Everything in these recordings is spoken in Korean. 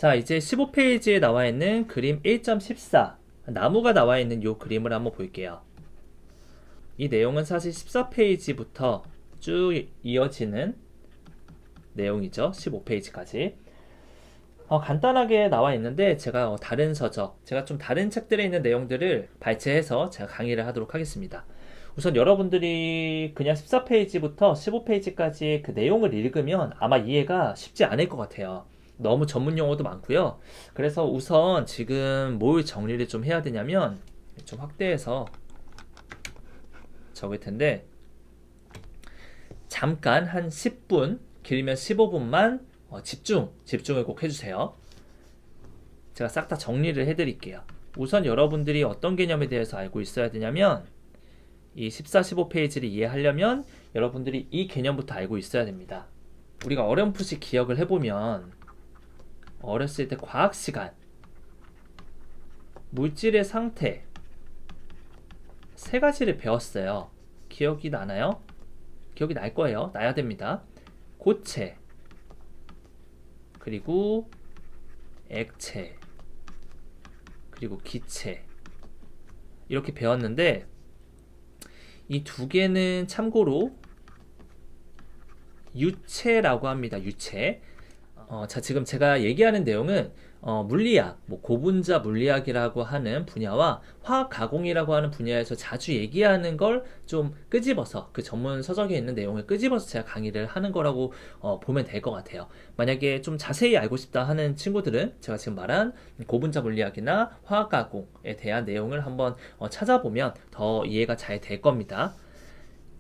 자, 이제 15페이지에 나와 있는 그림 1.14 나무가 나와 있는 이 그림을 한번 볼게요. 이 내용은 사실 14페이지부터 쭉 이어지는 내용이죠. 15페이지까지. 간단하게 나와 있는데 제가 다른 서적, 제가 좀 다른 책들에 있는 내용들을 발췌해서 제가 강의를 하도록 하겠습니다. 우선 여러분들이 그냥 14페이지부터 15페이지까지 그 내용을 읽으면 아마 이해가 쉽지 않을 것 같아요. 너무 전문 용어도 많고요. 그래서 우선 지금 뭘 정리를 좀 해야 되냐면 좀 확대해서 적을 텐데 잠깐 한 10분, 길면 15분만 집중을 꼭 해주세요. 제가 싹 다 정리를 해드릴게요. 우선 여러분들이 어떤 개념에 대해서 알고 있어야 되냐면 이 14, 15페이지를 이해하려면 여러분들이 이 개념부터 알고 있어야 됩니다. 우리가 어렴풋이 기억을 해보면 어렸을 때 과학 시간, 물질의 상태 세 가지를 배웠어요. 기억이 나나요? 기억이 날 거예요. 나야 됩니다. 고체, 그리고 액체, 그리고 기체 이렇게 배웠는데 이 두 개는 참고로 유체라고 합니다. 유체. 자, 지금 제가 얘기하는 내용은 물리학, 고분자 물리학이라고 하는 분야와 화학 가공이라고 하는 분야에서 자주 얘기하는 걸 좀 끄집어서 그 전문 서적에 있는 내용을 끄집어서 제가 강의를 하는 거라고 보면 될 것 같아요. 만약에 좀 자세히 알고 싶다 하는 친구들은 제가 지금 말한 고분자 물리학이나 화학 가공에 대한 내용을 한번 찾아보면 더 이해가 잘 될 겁니다.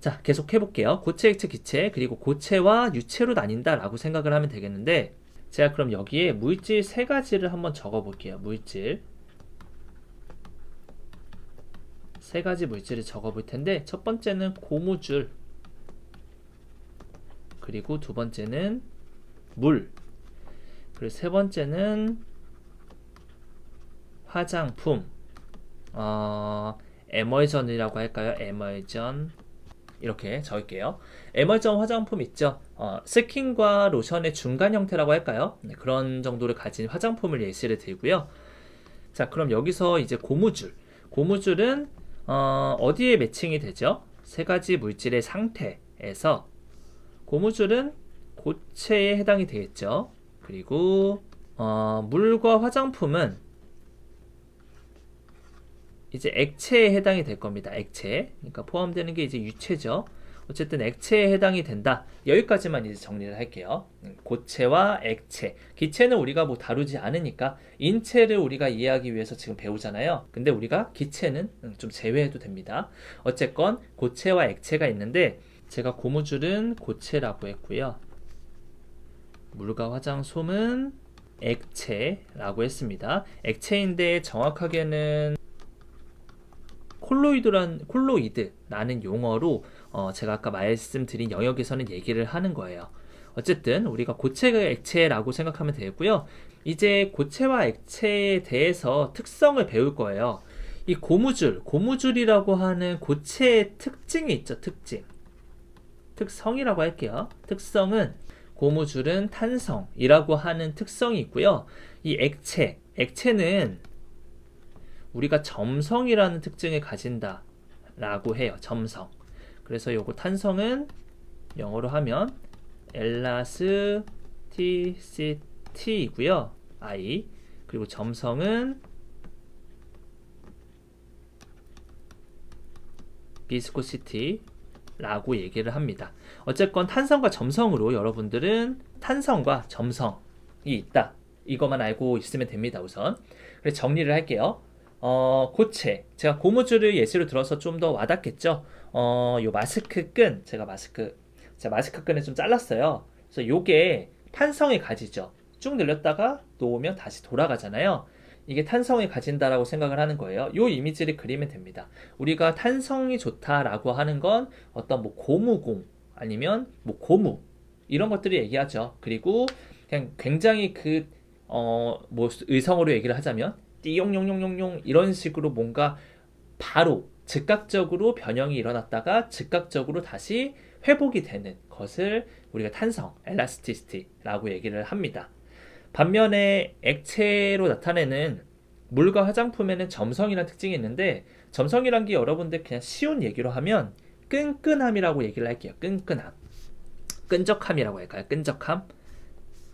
자, 계속 해볼게요. 고체, 액체, 기체, 그리고 고체와 유체로 나뉜다라고 생각을 하면 되겠는데 제가 그럼 여기에 물질 세 가지를 한번 적어볼게요. 물질 세 가지 물질을 적어볼 텐데 첫 번째는 고무줄, 그리고 두 번째는 물, 그리고 세 번째는 화장품, 에멀전이라고 할까요? 에멀전 이렇게 적을게요. 에멀전 화장품 있죠? 스킨과 로션의 중간 형태라고 할까요? 네, 그런 정도를 가진 화장품을 예시를 들고요. 자, 그럼 여기서 이제 고무줄. 고무줄은 어디에 매칭이 되죠? 세 가지 물질의 상태에서 고무줄은 고체에 해당이 되겠죠. 그리고 물과 화장품은 이제 액체에 해당이 될 겁니다. 액체. 그러니까 포함되는 게 이제 유체죠. 어쨌든 액체에 해당이 된다. 여기까지만 이제 정리를 할게요. 고체와 액체. 기체는 우리가 다루지 않으니까 인체를 우리가 이해하기 위해서 지금 배우잖아요. 근데 우리가 기체는 좀 제외해도 됩니다. 어쨌건 고체와 액체가 있는데 제가 고무줄은 고체라고 했고요. 물과 화장솜은 액체라고 했습니다. 액체인데 정확하게는 콜로이드라는 용어로 제가 아까 말씀드린 영역에서는 얘기를 하는 거예요. 어쨌든 우리가 고체가 액체라고 생각하면 되겠고요. 이제 고체와 액체에 대해서 특성을 배울 거예요. 이 고무줄이라고 하는 고체의 특징이 있죠. 특성이라고 할게요. 특성은 고무줄은 탄성이라고 하는 특성이 있고요. 이 액체는 우리가 점성이라는 특징을 가진다 라고 해요. 점성. 그래서 요거 탄성은 영어로 하면 elasticity이고요. I. 그리고 점성은 viscosity 라고 얘기를 합니다. 어쨌건 탄성과 점성으로 여러분들은 탄성과 점성이 있다. 이것만 알고 있으면 됩니다. 우선. 그래서 정리를 할게요. 고체. 제가 고무줄을 예시로 들어서 좀 더 와닿겠죠? 요 마스크 끈. 제가 마스크 끈을 좀 잘랐어요. 그래서 요게 탄성을 가지죠. 쭉 늘렸다가 놓으면 다시 돌아가잖아요. 이게 탄성을 가진다라고 생각을 하는 거예요. 요 이미지를 그리면 됩니다. 우리가 탄성이 좋다라고 하는 건 어떤 고무공 아니면 고무 이런 것들을 얘기하죠. 그리고 그냥 굉장히 의성어로 얘기를 하자면 띠용용용용용 이런 식으로 뭔가 바로 즉각적으로 변형이 일어났다가 즉각적으로 다시 회복이 되는 것을 우리가 탄성, elasticity라고 얘기를 합니다. 반면에 액체로 나타내는 물과 화장품에는 점성이라는 특징이 있는데, 점성이란 게 여러분들 그냥 쉬운 얘기로 하면 끈끈함이라고 얘기를 할게요. 끈끈함. 끈적함이라고 할까요? 끈적함.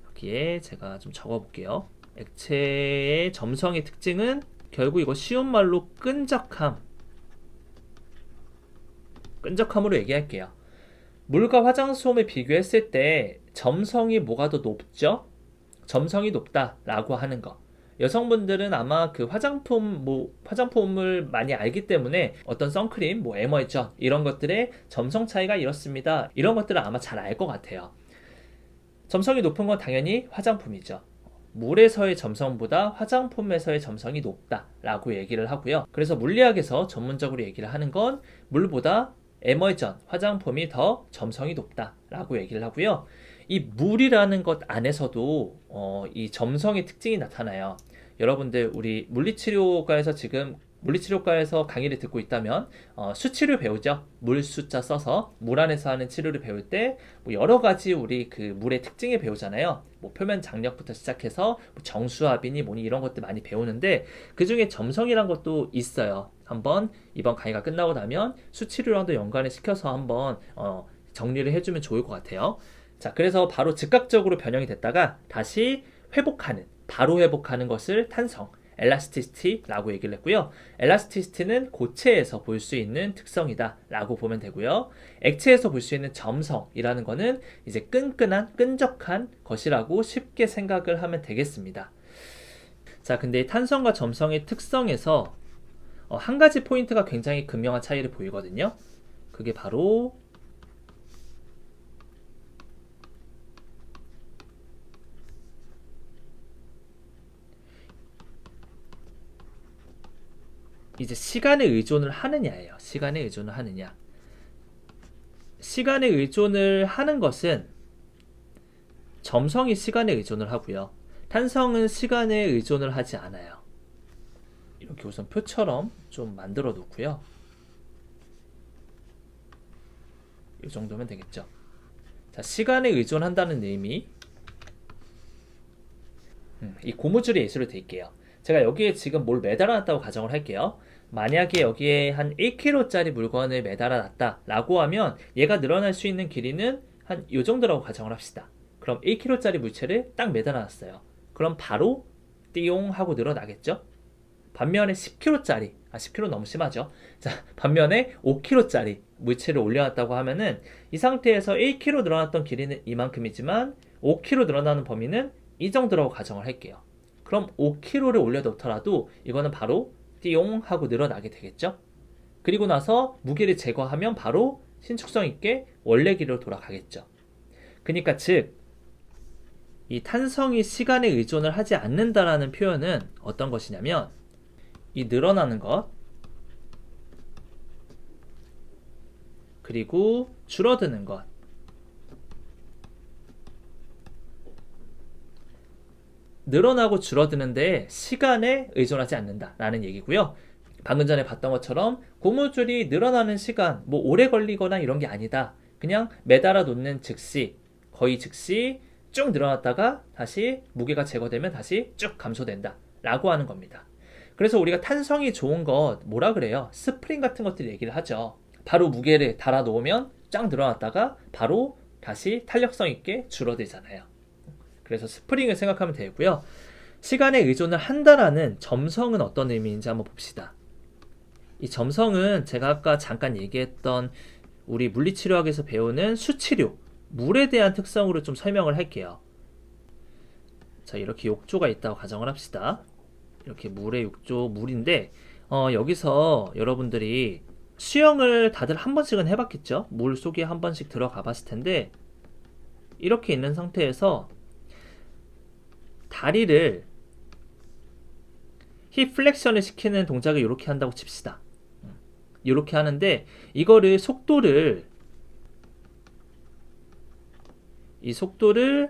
여기에 제가 좀 적어볼게요. 액체의 점성의 특징은 결국 이거 쉬운 말로 끈적함으로 얘기할게요. 물과 화장솜을 비교했을 때 점성이 뭐가 더 높죠? 점성이 높다라고 하는 거. 여성분들은 아마 그 화장품을 많이 알기 때문에 어떤 선크림, 에머전 이런 것들의 점성 차이가 이렇습니다. 이런 것들을 아마 잘 알 것 같아요. 점성이 높은 건 당연히 화장품이죠. 물에서의 점성보다 화장품에서의 점성이 높다라고 얘기를 하고요. 그래서 물리학에서 전문적으로 얘기를 하는 건 물보다 에머전, 화장품이 더 점성이 높다라고 얘기를 하고요. 이 물이라는 것 안에서도 이 점성의 특징이 나타나요. 여러분들 우리 물리치료과에서 강의를 듣고 있다면 수치료 배우죠. 물 숫자 써서 물 안에서 하는 치료를 배울 때 여러 가지 우리 그 물의 특징을 배우잖아요. 표면 장력부터 시작해서 정수압이니 뭐니 이런 것들 많이 배우는데 그 중에 점성이란 것도 있어요. 한번 이번 강의가 끝나고 나면 수치료랑도 연관을 시켜서 한번 정리를 해주면 좋을 것 같아요. 자, 그래서 바로 즉각적으로 변형이 됐다가 다시 바로 회복하는 것을 탄성, 엘라스티시티라고 얘기를 했고요. 엘라스티시티는 고체에서 볼 수 있는 특성이다 라고 보면 되고요. 액체에서 볼 수 있는 점성이라는 거는 이제 끈적한 것이라고 쉽게 생각을 하면 되겠습니다. 자, 근데 탄성과 점성의 특성에서 한 가지 포인트가 굉장히 극명한 차이를 보이거든요. 그게 바로 이제 시간에 의존을 하느냐예요. 시간에 의존을 하느냐. 시간에 의존을 하는 것은 점성이 시간에 의존을 하고요. 탄성은 시간에 의존을 하지 않아요. 이렇게 우선 표처럼 좀 만들어 놓고요. 이 정도면 되겠죠. 자, 시간에 의존한다는 의미. 이 고무줄의 예시로 드릴게요. 제가 여기에 지금 뭘 매달아놨다고 가정을 할게요. 만약에 여기에 한 1kg짜리 물건을 매달아놨다 라고 하면 얘가 늘어날 수 있는 길이는 한 이 정도라고 가정을 합시다. 그럼 1kg짜리 물체를 딱 매달아놨어요. 그럼 바로 띠용 하고 늘어나겠죠? 반면에 10kg짜리 10kg 너무 심하죠. 자, 반면에 5kg짜리 물체를 올려놨다고 하면은 이 상태에서 1kg 늘어났던 길이는 이만큼이지만 5kg 늘어나는 범위는 이 정도라고 가정을 할게요. 그럼 5kg를 올려놓더라도 이거는 바로 띠용 하고 늘어나게 되겠죠. 그리고 나서 무게를 제거하면 바로 신축성 있게 원래 길이로 돌아가겠죠. 그러니까 즉 이 탄성이 시간에 의존을 하지 않는다라는 표현은 어떤 것이냐면 이 늘어나는 것 그리고 줄어드는 것 늘어나고 줄어드는데 시간에 의존하지 않는다라는 얘기고요. 방금 전에 봤던 것처럼 고무줄이 늘어나는 시간 오래 걸리거나 이런 게 아니다. 그냥 매달아 놓는 즉시 거의 즉시 쭉 늘어났다가 다시 무게가 제거되면 다시 쭉 감소된다 라고 하는 겁니다. 그래서 우리가 탄성이 좋은 것 뭐라 그래요? 스프링 같은 것들 얘기를 하죠. 바로 무게를 달아 놓으면 쫙 늘어났다가 바로 다시 탄력성 있게 줄어들잖아요. 그래서 스프링을 생각하면 되고요. 시간에 의존을 한다라는 점성은 어떤 의미인지 한번 봅시다. 이 점성은 제가 아까 잠깐 얘기했던 우리 물리치료학에서 배우는 수치료, 물에 대한 특성으로 좀 설명을 할게요. 자, 이렇게 욕조가 있다고 가정을 합시다. 이렇게 물의 욕조, 물인데 여기서 여러분들이 수영을 다들 한 번씩은 해봤겠죠? 물 속에 한 번씩 들어가 봤을 텐데 이렇게 있는 상태에서 다리를 힙 플렉션을 시키는 동작을 이렇게 한다고 칩시다. 이렇게 하는데 이거를 이 속도에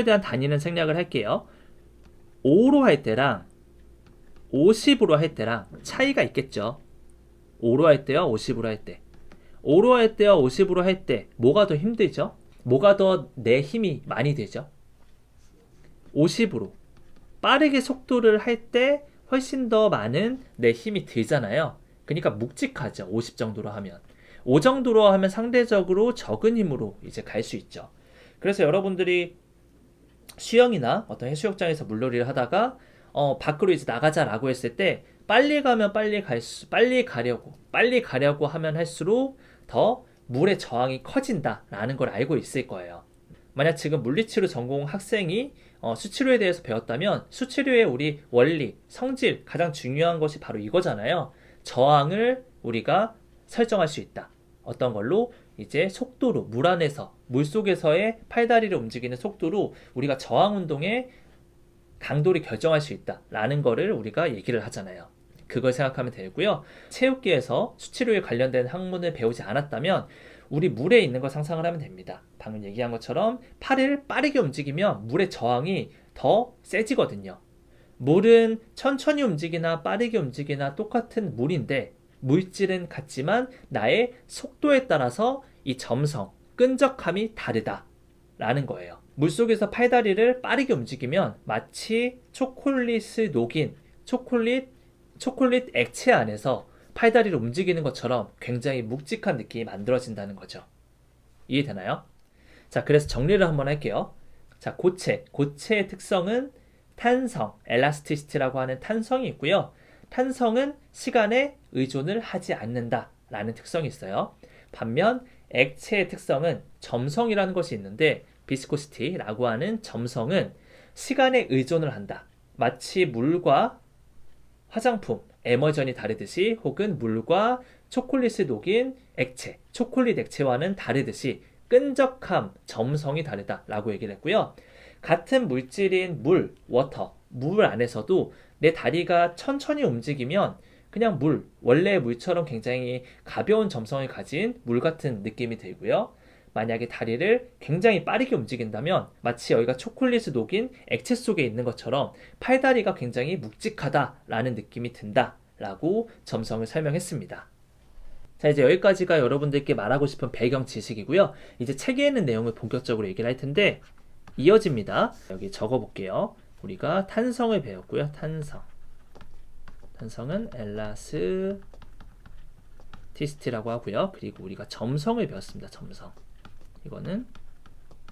대한 단위는 생략을 할게요. 5로 할 때랑 50으로 할 때랑 차이가 있겠죠. 5로 할 때와 50으로 할 때. 5로 할 때와 50으로 할 때 뭐가 더 힘들죠? 뭐가 더 내 힘이 많이 되죠? 50으로 빠르게 속도를 할 때 훨씬 더 많은 내 힘이 들잖아요. 그러니까 묵직하죠. 50 정도로 하면. 5 정도로 하면 상대적으로 적은 힘으로 이제 갈 수 있죠. 그래서 여러분들이 수영이나 어떤 해수욕장에서 물놀이를 하다가 밖으로 이제 나가자라고 했을 때 빨리 가면 빨리 가려고 하면 할수록 더 물의 저항이 커진다라는 걸 알고 있을 거예요. 만약 지금 물리치료 전공 학생이 수치료에 대해서 배웠다면 수치료의 우리 원리, 성질 가장 중요한 것이 바로 이거잖아요. 저항을 우리가 설정할 수 있다. 어떤 걸로? 이제 속도로 물 안에서 물 속에서의 팔다리를 움직이는 속도로 우리가 저항 운동의 강도를 결정할 수 있다라는 거를 우리가 얘기를 하잖아요. 그걸 생각하면 되고요. 체육계에서 수치료에 관련된 학문을 배우지 않았다면 우리 물에 있는 걸 상상을 하면 됩니다. 방금 얘기한 것처럼 팔을 빠르게 움직이면 물의 저항이 더 세지거든요. 물은 천천히 움직이나 빠르게 움직이나 똑같은 물인데 물질은 같지만 나의 속도에 따라서 이 점성, 끈적함이 다르다라는 거예요. 물속에서 팔다리를 빠르게 움직이면 마치 초콜릿을 녹인 초콜릿 액체 안에서 팔다리를 움직이는 것처럼 굉장히 묵직한 느낌이 만들어진다는 거죠. 이해되나요? 자, 그래서 정리를 한번 할게요. 자, 고체의 특성은 탄성, 엘라스티시티라고 하는 탄성이 있고요. 탄성은 시간에 의존을 하지 않는다라는 특성이 있어요. 반면 액체의 특성은 점성이라는 것이 있는데 비스코시티라고 하는 점성은 시간에 의존을 한다. 마치 물과 화장품, 에머전이 다르듯이 혹은 물과 초콜릿을 녹인 액체, 초콜릿 액체와는 다르듯이 끈적함, 점성이 다르다라고 얘기를 했고요. 같은 물질인 물, 워터, 물 안에서도 내 다리가 천천히 움직이면 그냥 원래의 물처럼 굉장히 가벼운 점성을 가진 물 같은 느낌이 들고요. 만약에 다리를 굉장히 빠르게 움직인다면 마치 여기가 초콜릿을 녹인 액체 속에 있는 것처럼 팔다리가 굉장히 묵직하다라는 느낌이 든다라고 점성을 설명했습니다. 자, 이제 여기까지가 여러분들께 말하고 싶은 배경 지식이고요. 이제 책에 있는 내용을 본격적으로 얘기를 할 텐데 이어집니다. 여기 적어볼게요. 우리가 탄성을 배웠고요. 탄성은 엘라스티시티라고 하고요. 그리고 우리가 점성을 배웠습니다. 점성. 이거는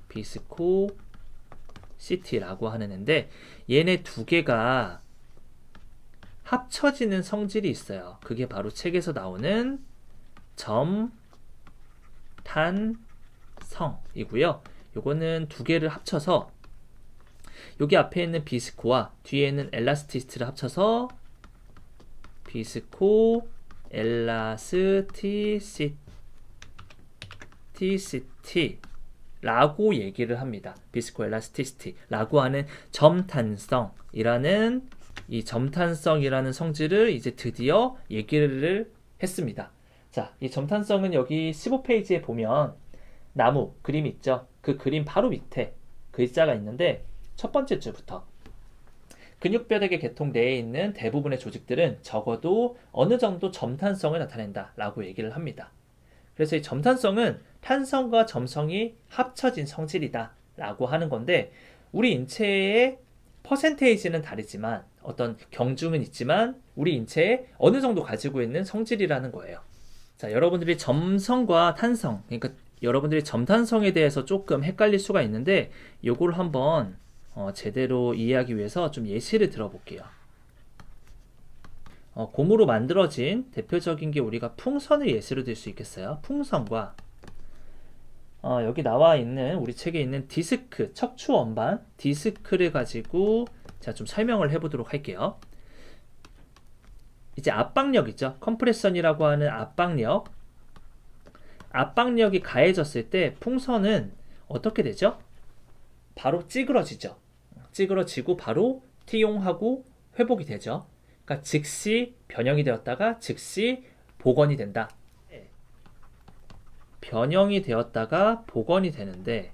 비스코시티라고 하는 애인데 얘네 두 개가 합쳐지는 성질이 있어요. 그게 바로 책에서 나오는 점탄성이고요. 요거는 두 개를 합쳐서 여기 앞에 있는 비스코와 뒤에 있는 엘라스티시티를 합쳐서 비스코 엘라스티시티라고 얘기를 합니다. 비스코 엘라스티시티라고 하는 점탄성이라는 이 점탄성이라는 성질을 이제 드디어 얘기를 했습니다. 자, 이 점탄성은 여기 15페이지에 보면 나무 그림 있죠? 그 그림 바로 밑에 글자가 있는데 첫 번째 줄부터 근육뼈대의 계통 내에 있는 대부분의 조직들은 적어도 어느 정도 점탄성을 나타낸다 라고 얘기를 합니다. 그래서 이 점탄성은 탄성과 점성이 합쳐진 성질이다 라고 하는 건데 우리 인체의 퍼센테이지는 다르지만 어떤 경중은 있지만 우리 인체에 어느 정도 가지고 있는 성질이라는 거예요. 자, 여러분들이 점성과 탄성, 그러니까 여러분들이 점탄성에 대해서 조금 헷갈릴 수가 있는데 요걸 한번 제대로 이해하기 위해서 좀 예시를 들어볼게요. 고무로 만들어진 대표적인 게 우리가 풍선을 예시로 들 수 있겠어요. 풍선과 여기 나와 있는 우리 책에 있는 디스크, 척추 원반 디스크를 가지고 제가 좀 설명을 해보도록 할게요. 이제 압박력 있죠. 컴프레션이라고 하는 압박력이 가해졌을 때 풍선은 어떻게 되죠? 바로 찌그러지죠. 찌그러지고 바로 티용하고 회복이 되죠. 그러니까 즉시 변형이 되었다가 즉시 복원이 된다. 변형이 되었다가 복원이 되는데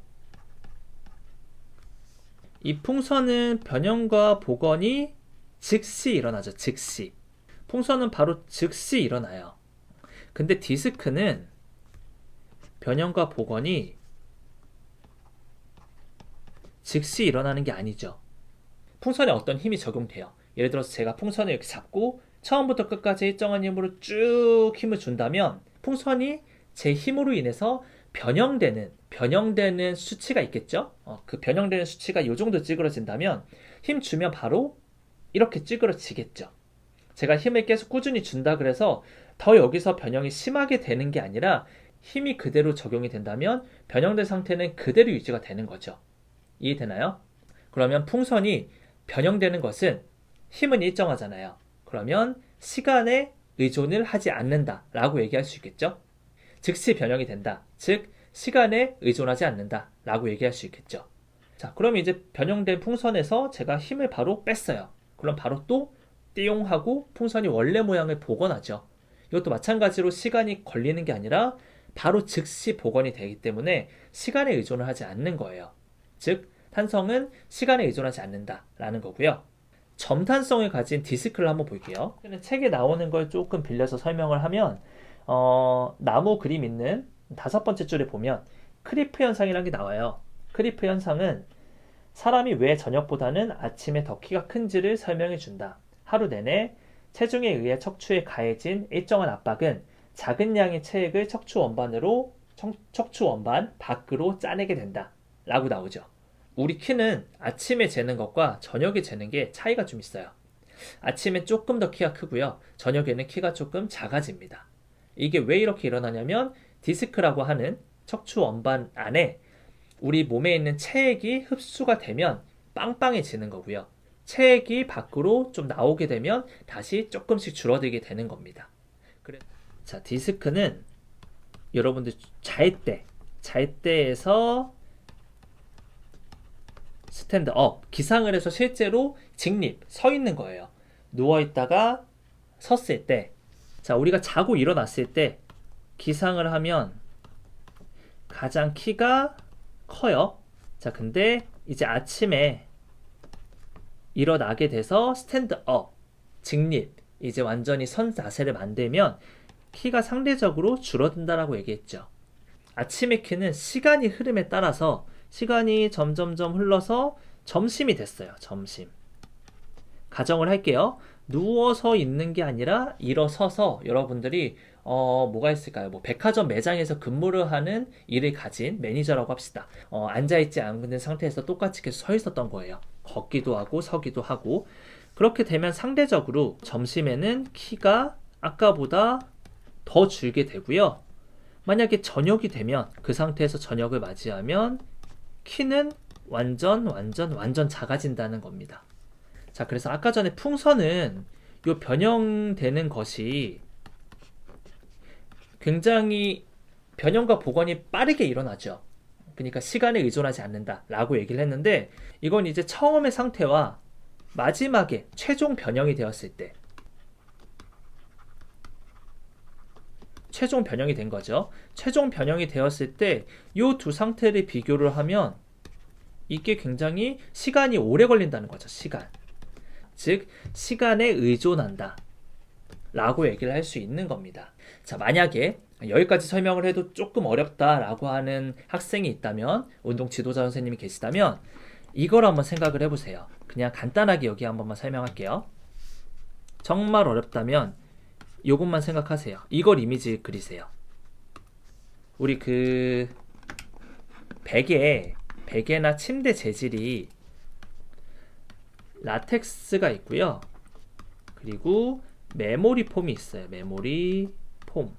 이 풍선은 변형과 복원이 즉시 일어나죠. 즉시. 풍선은 바로 즉시 일어나요. 근데 디스크는 변형과 복원이 즉시 일어나는 게 아니죠. 풍선에 어떤 힘이 적용돼요. 예를 들어서 제가 풍선을 이렇게 잡고 처음부터 끝까지 일정한 힘으로 쭉 힘을 준다면 풍선이 제 힘으로 인해서 변형되는 수치가 있겠죠? 그 변형되는 수치가 이 정도 찌그러진다면 힘 주면 바로 이렇게 찌그러지겠죠. 제가 힘을 계속 꾸준히 준다 그래서 더 여기서 변형이 심하게 되는 게 아니라 힘이 그대로 적용이 된다면 변형된 상태는 그대로 유지가 되는 거죠. 이해되나요? 그러면 풍선이 변형되는 것은 힘은 일정하잖아요. 그러면 시간에 의존을 하지 않는다라고 얘기할 수 있겠죠? 즉시 변형이 된다. 즉 시간에 의존하지 않는다라고 얘기할 수 있겠죠. 자, 그럼 이제 변형된 풍선에서 제가 힘을 바로 뺐어요. 그럼 바로 또 띠용 하고 풍선이 원래 모양을 복원하죠. 이것도 마찬가지로 시간이 걸리는 게 아니라 바로 즉시 복원이 되기 때문에 시간에 의존을 하지 않는 거예요. 즉 탄성은 시간에 의존하지 않는다라는 거고요. 점탄성을 가진 디스크를 한번 볼게요. 책에 나오는 걸 조금 빌려서 설명을 하면 나무 그림 있는 5번째 줄에 보면 크리프 현상이라는 게 나와요. 크리프 현상은 사람이 왜 저녁보다는 아침에 더 키가 큰지를 설명해 준다. 하루 내내 체중에 의해 척추에 가해진 일정한 압박은 작은 양의 체액을 척추 원반 밖으로 짜내게 된다. 라고 나오죠. 우리 키는 아침에 재는 것과 저녁에 재는 게 차이가 좀 있어요. 아침에 조금 더 키가 크고요. 저녁에는 키가 조금 작아집니다. 이게 왜 이렇게 일어나냐면 디스크라고 하는 척추 원반 안에 우리 몸에 있는 체액이 흡수가 되면 빵빵해지는 거고요. 체액이 밖으로 좀 나오게 되면 다시 조금씩 줄어들게 되는 겁니다. 자, 디스크는 여러분들 잘 때에서 스탠드업, 기상을 해서 실제로 직립, 서 있는 거예요. 누워있다가 섰을 때, 자, 우리가 자고 일어났을 때 기상을 하면 가장 키가 커요. 자, 근데 이제 아침에 일어나게 돼서 스탠드업, 직립, 이제 완전히 선 자세를 만들면 키가 상대적으로 줄어든다라고 얘기했죠. 아침의 키는 시간이 흐름에 따라서 시간이 점점점 흘러서 점심이 됐어요. 점심. 가정을 할게요. 누워서 있는 게 아니라 일어서서 여러분들이 뭐가 있을까요? 뭐 백화점 매장에서 근무를 하는 일을 가진 매니저라고 합시다. 앉아있지 않는 상태에서 똑같이 계속 서 있었던 거예요. 걷기도 하고 서기도 하고. 그렇게 되면 상대적으로 점심에는 키가 아까보다 더 줄게 되고요. 만약에 저녁이 되면 그 상태에서 저녁을 맞이하면 키는 완전 작아진다는 겁니다. 자, 그래서 아까 전에 풍선은 요 변형되는 것이 굉장히 변형과 복원이 빠르게 일어나죠. 그러니까 시간에 의존하지 않는다라고 얘기를 했는데 이건 이제 처음의 상태와 마지막에 최종 변형이 되었을 때 최종 변형이 된 거죠. 최종 변형이 되었을 때 이 두 상태를 비교를 하면 이게 굉장히 시간이 오래 걸린다는 거죠. 시간. 즉 시간에 의존한다 라고 얘기를 할 수 있는 겁니다. 자, 만약에 여기까지 설명을 해도 조금 어렵다라고 하는 학생이 있다면, 운동 지도자 선생님이 계시다면 이걸 한번 생각을 해보세요. 그냥 간단하게 여기 한 번만 설명할게요. 정말 어렵다면 이것만 생각하세요. 이걸 이미지 그리세요. 우리 그 베개나 침대 재질이 라텍스가 있고요. 그리고 메모리 폼이 있어요. 메모리 폼.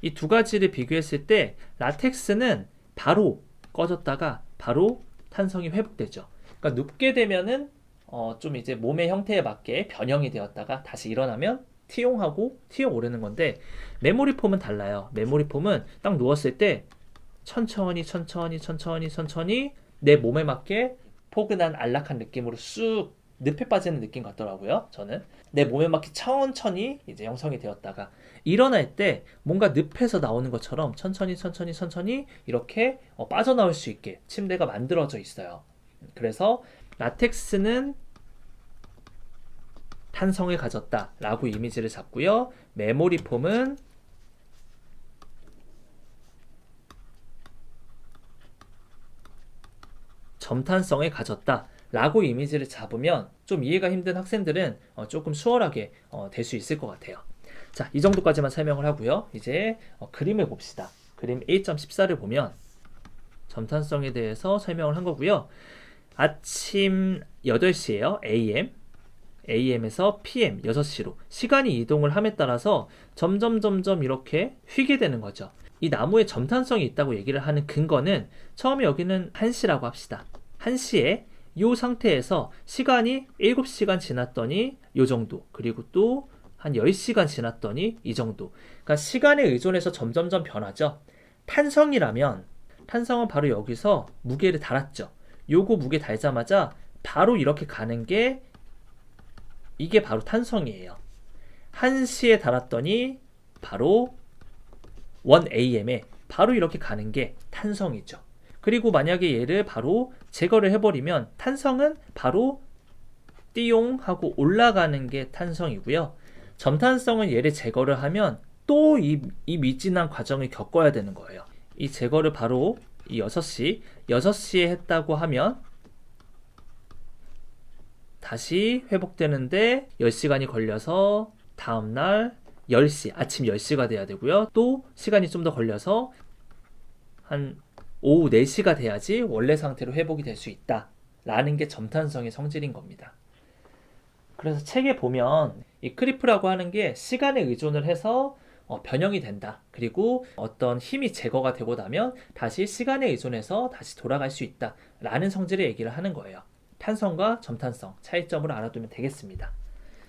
이 두 가지를 비교했을 때 라텍스는 바로 꺼졌다가 바로 탄성이 회복되죠. 그러니까 눕게 되면은 좀 이제 몸의 형태에 맞게 변형이 되었다가 다시 일어나면 티용하고 튀어 오르는 건데 메모리 폼은 달라요. 메모리 폼은 딱 누웠을 때 천천히 내 몸에 맞게 포근한 안락한 느낌으로 쑥 늪에 빠지는 느낌 같더라고요. 저는 내 몸에 맞게 천천히 이제 형성이 되었다가 일어날 때 뭔가 늪에서 나오는 것처럼 천천히 이렇게 빠져나올 수 있게 침대가 만들어져 있어요. 그래서 라텍스는 탄성을 가졌다라고 이미지를 잡고요. 메모리 폼은 점탄성을 가졌다 라고 이미지를 잡으면 좀 이해가 힘든 학생들은 조금 수월하게 될 수 있을 것 같아요. 자, 이 정도까지만 설명을 하고요. 이제 그림을 봅시다. 그림 1.14를 보면 점탄성에 대해서 설명을 한 거고요. 아침 8시에요. AM에서 PM 6시로 시간이 이동을 함에 따라서 점점 이렇게 휘게 되는 거죠. 이 나무에 점탄성이 있다고 얘기를 하는 근거는 처음에 여기는 1시라고 합시다. 1시에 이 상태에서 시간이 7시간 지났더니 이 정도, 그리고 또 한 10시간 지났더니 이 정도. 그러니까 시간에 의존해서 점점 변하죠. 탄성이라면 탄성은 바로 여기서 무게를 달았죠. 요거 무게 달자마자 바로 이렇게 가는 게 이게 바로 탄성이에요. 1시에 달았더니 바로 1AM에 바로 이렇게 가는 게 탄성이죠. 그리고 만약에 얘를 바로 제거를 해버리면 탄성은 바로 띠용 하고 올라가는 게 탄성이고요. 점탄성은 얘를 제거를 하면 또 이 미진한 과정을 겪어야 되는 거예요. 이 제거를 바로 이 6시에 했다고 하면 다시 회복되는데 10시간이 걸려서 다음날 10시, 아침 10시가 돼야 되고요. 또 시간이 좀 더 걸려서 한 오후 4시가 돼야지 원래 상태로 회복이 될 수 있다 라는 게 점탄성의 성질인 겁니다. 그래서 책에 보면 이 크리프라고 하는 게 시간에 의존을 해서 변형이 된다. 그리고 어떤 힘이 제거가 되고 나면 다시 시간에 의존해서 다시 돌아갈 수 있다 라는 성질의 얘기를 하는 거예요. 탄성과 점탄성 차이점을 알아두면 되겠습니다.